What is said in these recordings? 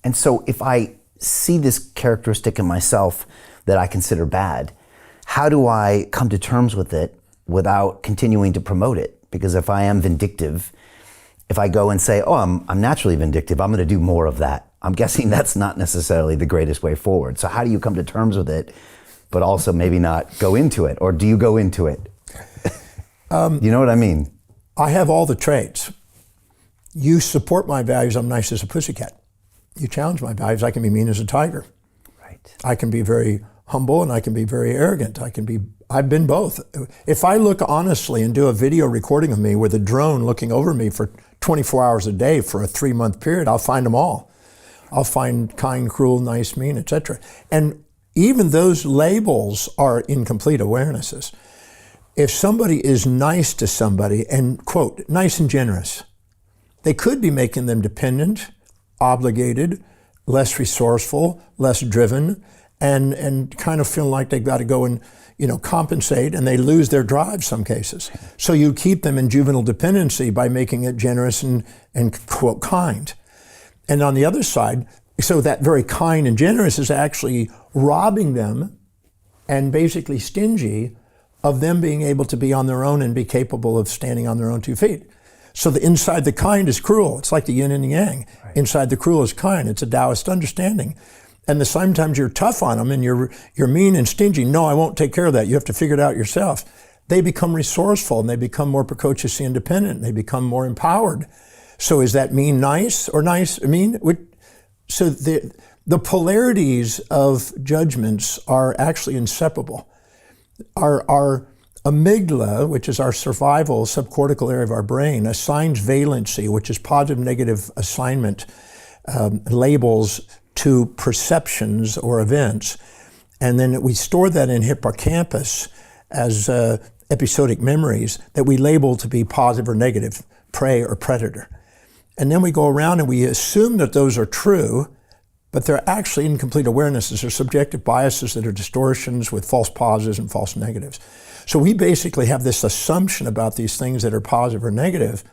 And so if I see this characteristic in myself that I consider bad, how do I come to terms with it without continuing to promote it? Because if I am vindictive, if I go and say, oh, I'm naturally vindictive, I'm going to do more of that, I'm guessing that's not necessarily the greatest way forward. So how do you come to terms with it, but also maybe not go into it? Or do you go into it? You know what I mean? I have all the traits. You support my values, I'm nice as a pussycat. You challenge my values, I can be mean as a tiger. Right. I can be very humble and I can be very arrogant. I've been both. If I look honestly and do a video recording of me with a drone looking over me for 24 hours a day for a 3-month period, I'll find them all. I'll find kind, cruel, nice, mean, etc. And even those labels are incomplete awarenesses. If somebody is nice to somebody and, quote, nice and generous, they could be making them dependent, obligated, less resourceful, less driven, and kind of feeling like they've got to go and compensate, and they lose their drive some cases. So you keep them in juvenile dependency by making it generous and quote, kind. And on the other side, so that very kind and generous is actually robbing them and basically stingy of them being able to be on their own and be capable of standing on their own 2 feet. So the inside the kind is cruel. It's like the yin and the yang. Right. Inside the cruel is kind. It's a Taoist understanding. And the sometimes you're tough on them and you're mean and stingy. No, I won't take care of that. You have to figure it out yourself. They become resourceful and they become more precociously independent. They become more empowered. So is that mean nice or nice mean? So the polarities of judgments are actually inseparable. Our amygdala, which is our survival subcortical area of our brain, assigns valency, which is positive negative assignment labels to perceptions or events. And then we store that in hippocampus as episodic memories that we label to be positive or negative, prey or predator. And then we go around and we assume that those are true, but they're actually incomplete awarenesses. They're subjective biases that are distortions with false positives and false negatives. So we basically have this assumption about these things that are positive or negative,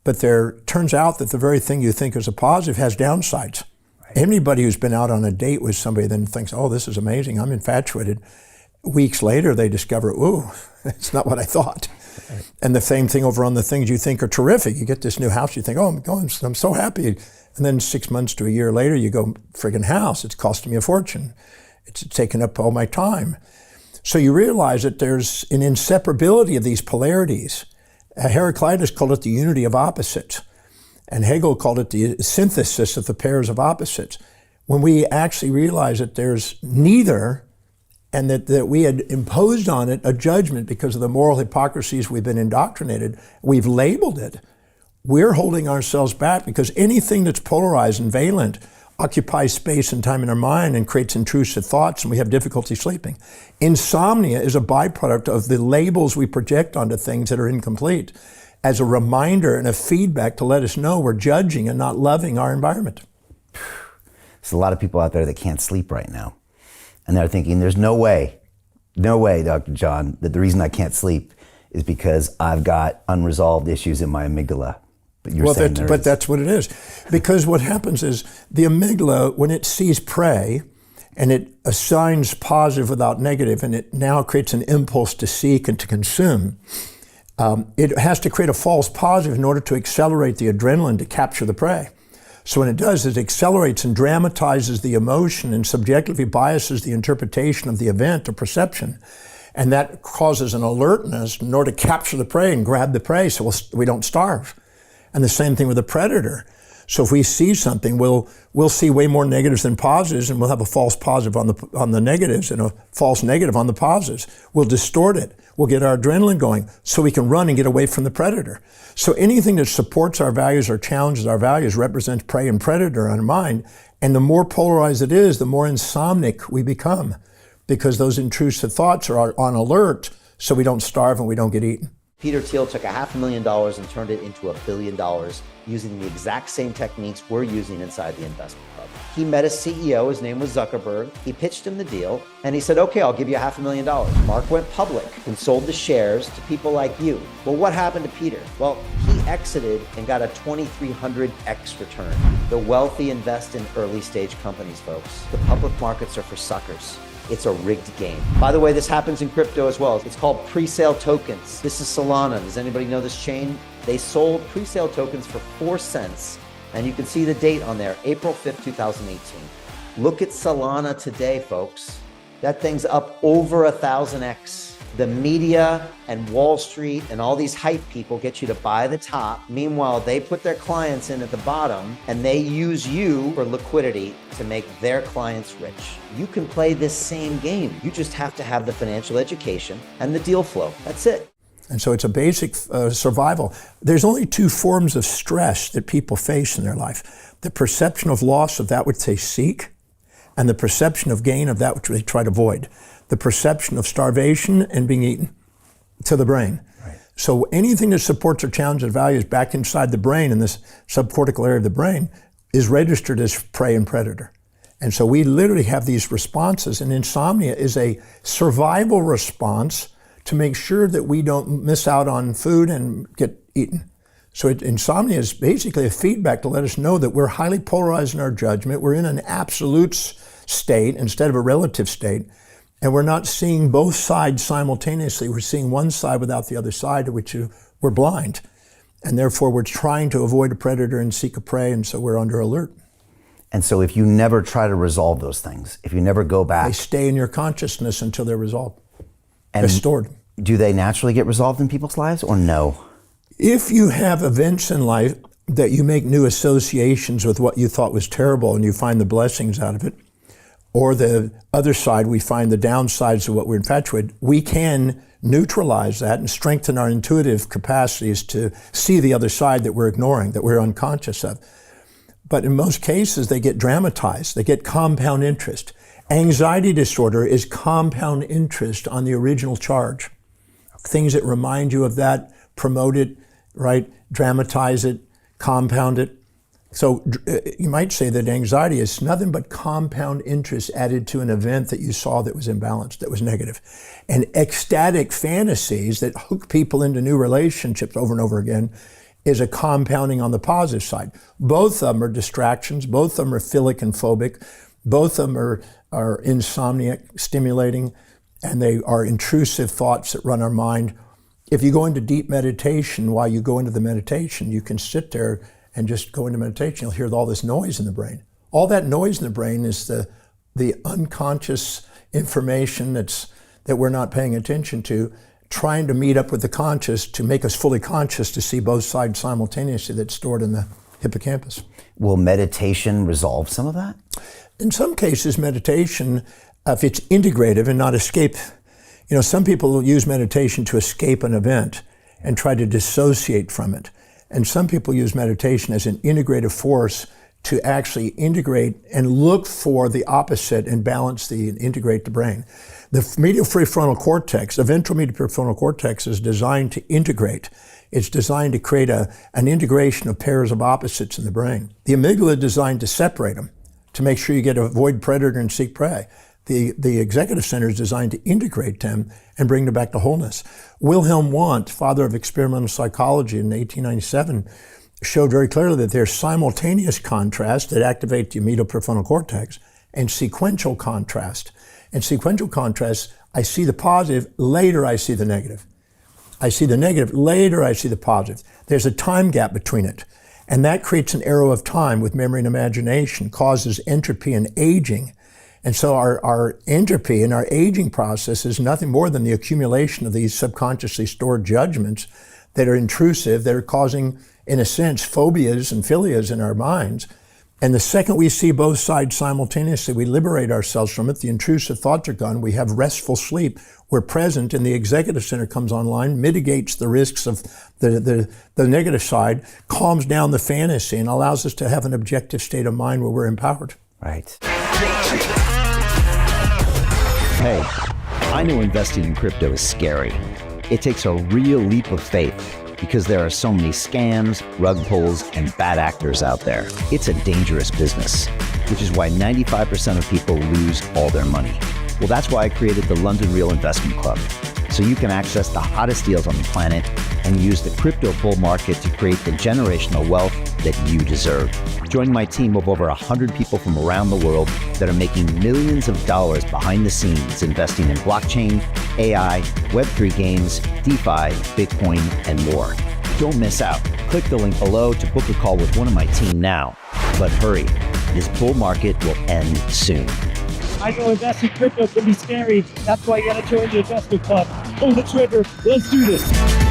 but there turns out that the very thing you think is a positive has downsides. Right. Anybody who's been out on a date with somebody then thinks, oh, this is amazing, I'm infatuated. Weeks later, they discover, ooh, it's not what I thought. Right. And the same thing over on the things you think are terrific. You get this new house, you think, oh, I'm so happy. And then 6 months to a year later, you go, friggin' house, it's costing me a fortune. It's taken up all my time. So you realize that there's an inseparability of these polarities. Heraclitus called it the unity of opposites. And Hegel called it the synthesis of the pairs of opposites. When we actually realize that there's neither, and that we had imposed on it a judgment because of the moral hypocrisies we've been indoctrinated, we've labeled it. We're holding ourselves back because anything that's polarized and valent occupies space and time in our mind and creates intrusive thoughts, and we have difficulty sleeping. Insomnia is a byproduct of the labels we project onto things that are incomplete as a reminder and a feedback to let us know we're judging and not loving our environment. There's a lot of people out there that can't sleep right now. And they're thinking, there's no way, Dr. John, that the reason I can't sleep is because I've got unresolved issues in my amygdala. But that's what it is. Because what happens is the amygdala, when it sees prey and it assigns positive without negative, and it now creates an impulse to seek and to consume, it has to create a false positive in order to accelerate the adrenaline to capture the prey. So when it does, it accelerates and dramatizes the emotion and subjectively biases the interpretation of the event or perception. And that causes an alertness in order to capture the prey and grab the prey so we don't starve. And the same thing with a predator. So if we see something, we'll see way more negatives than positives, and we'll have a false positive on the negatives and a false negative on the positives. We'll distort it. We'll get our adrenaline going so we can run and get away from the predator. So anything that supports our values or challenges our values represents prey and predator in our mind. And the more polarized it is, the more insomnic we become, because those intrusive thoughts are on alert so we don't starve and we don't get eaten. Peter Thiel took $500,000 and turned it into $1 billion using the exact same techniques we're using inside the investment club. He met a CEO, his name was Zuckerberg. He pitched him the deal and he said, okay, I'll give you $500,000. Mark went public and sold the shares to people like you. Well, what happened to Peter? Well, he exited and got a 2,300x return. The wealthy invest in early stage companies, folks. The public markets are for suckers. It's a rigged game. By the way, this happens in crypto as well. It's called pre-sale tokens. This is Solana. Does anybody know this chain? They sold pre-sale tokens for 4 cents. And you can see the date on there, April 5th, 2018. Look at Solana today, folks. That thing's up over 1,000x. The media and Wall Street and all these hype people get you to buy the top. Meanwhile, they put their clients in at the bottom and they use you for liquidity to make their clients rich. You can play this same game. You just have to have the financial education and the deal flow. That's it. And so it's a basic survival. There's only 2 forms of stress that people face in their life. The perception of loss of that which they seek, and the perception of gain of that which they try to avoid. The perception of starvation and being eaten to the brain. Right. So anything that supports or challenges values back inside the brain, in this subcortical area of the brain, is registered as prey and predator. And so we literally have these responses, and insomnia is a survival response to make sure that we don't miss out on food and get eaten. So insomnia is basically a feedback to let us know that we're highly polarized in our judgment. We're in an absolute state instead of a relative state. And we're not seeing both sides simultaneously. We're seeing one side without the other side, to which we're blind. And therefore, we're trying to avoid a predator and seek a prey, and so we're under alert. And so if you never try to resolve those things, if you never go back... They stay in your consciousness until they're resolved. And they're stored. Do they naturally get resolved in people's lives, or no? If you have events in life that you make new associations with what you thought was terrible and you find the blessings out of it, or the other side, we find the downsides of what we're infatuated, we can neutralize that and strengthen our intuitive capacities to see the other side that we're ignoring, that we're unconscious of. But in most cases, they get dramatized. They get compound interest. Anxiety disorder is compound interest on the original charge. Things that remind you of that, promote it, right? Dramatize it, compound it. So you might say that anxiety is nothing but compound interest added to an event that you saw that was imbalanced, that was negative. And ecstatic fantasies that hook people into new relationships over and over again is a compounding on the positive side. Both of them are distractions. Both of them are philic and phobic. Both of them are insomniac stimulating, and they are intrusive thoughts that run our mind. If you go into deep meditation, while you go into the meditation, you can sit there and just go into meditation, you'll hear all this noise in the brain. All that noise in the brain is the unconscious information that we're not paying attention to, trying to meet up with the conscious to make us fully conscious to see both sides simultaneously that's stored in the hippocampus. Will meditation resolve some of that? In some cases, meditation, if it's integrative and not escape, some people use meditation to escape an event and try to dissociate from it. And some people use meditation as an integrative force to actually integrate and look for the opposite and balance and integrate the brain. The medial prefrontal cortex, the ventral medial prefrontal cortex, is designed to integrate. It's designed to create an integration of pairs of opposites in the brain. The amygdala is designed to separate them, to make sure you get to avoid predator and seek prey. The executive center is designed to integrate them and bring them back to wholeness. Wilhelm Wundt, father of experimental psychology in 1897, showed very clearly that there's simultaneous contrast that activate the medial prefrontal cortex and sequential contrast. And sequential contrast, I see the positive, later I see the negative. I see the negative, later I see the positive. There's a time gap between it. And that creates an arrow of time with memory and imagination, causes entropy and aging. And so our entropy and our aging process is nothing more than the accumulation of these subconsciously stored judgments that are intrusive, that are causing, in a sense, phobias and philias in our minds. And the second we see both sides simultaneously, we liberate ourselves from it. The intrusive thoughts are gone. We have restful sleep. We're present, and the executive center comes online, mitigates the risks of the negative side, calms down the fantasy, and allows us to have an objective state of mind where we're empowered. Right. Hey, I know investing in crypto is scary. It takes a real leap of faith because there are so many scams, rug pulls, and bad actors out there. It's a dangerous business, which is why 95% of people lose all their money. Well, that's why I created the London Real Investment Club. so you can access the hottest deals on the planet and use the crypto bull market to create the generational wealth that you deserve. Join my team of over 100 people from around the world that are making millions of dollars behind the scenes investing in blockchain, AI, Web3 games, DeFi, Bitcoin, and more. Don't miss out. Click the link below to book a call with one of my team now. But hurry, this bull market will end soon. I know investing in crypto can be scary. That's why you gotta join the investment club. Pull the trigger. Let's do this.